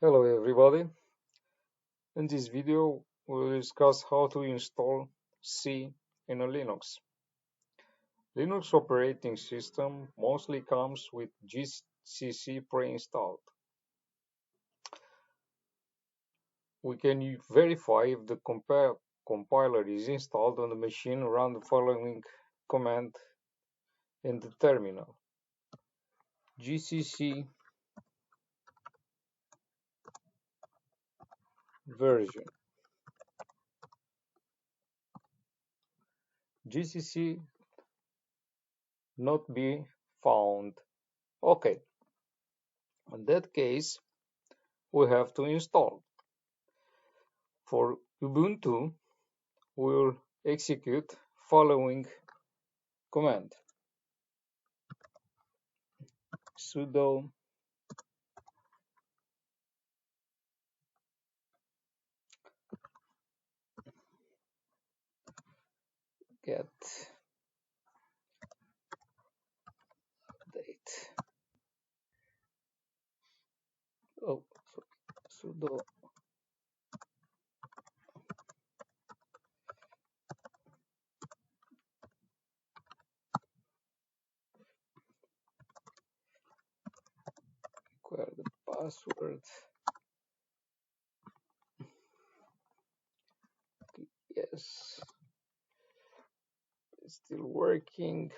Hello everybody. In this video we'll discuss how to install C in a Linux. Linux operating system mostly comes with GCC pre-installed. We can verify if the compiler is installed on the machine. Run the following command in the terminal: gcc version. GCC not be found. Okay, in that case we have to install. For Ubuntu, we'll execute following command: sudo get date. Oh, sudo require the password. Yes, it's still working.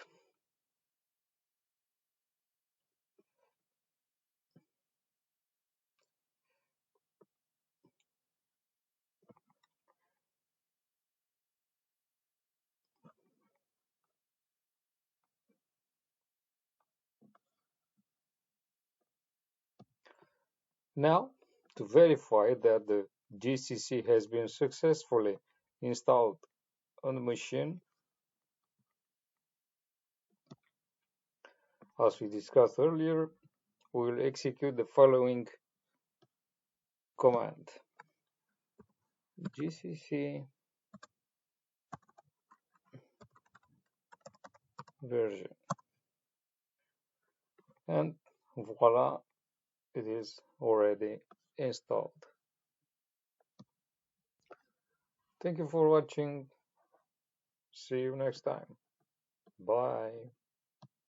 Now, to verify that the GCC has been successfully installed on the machine, as we discussed earlier, we will execute the following command: gcc version, and voila, it is already installed. Thank you for watching. See you next time. Bye.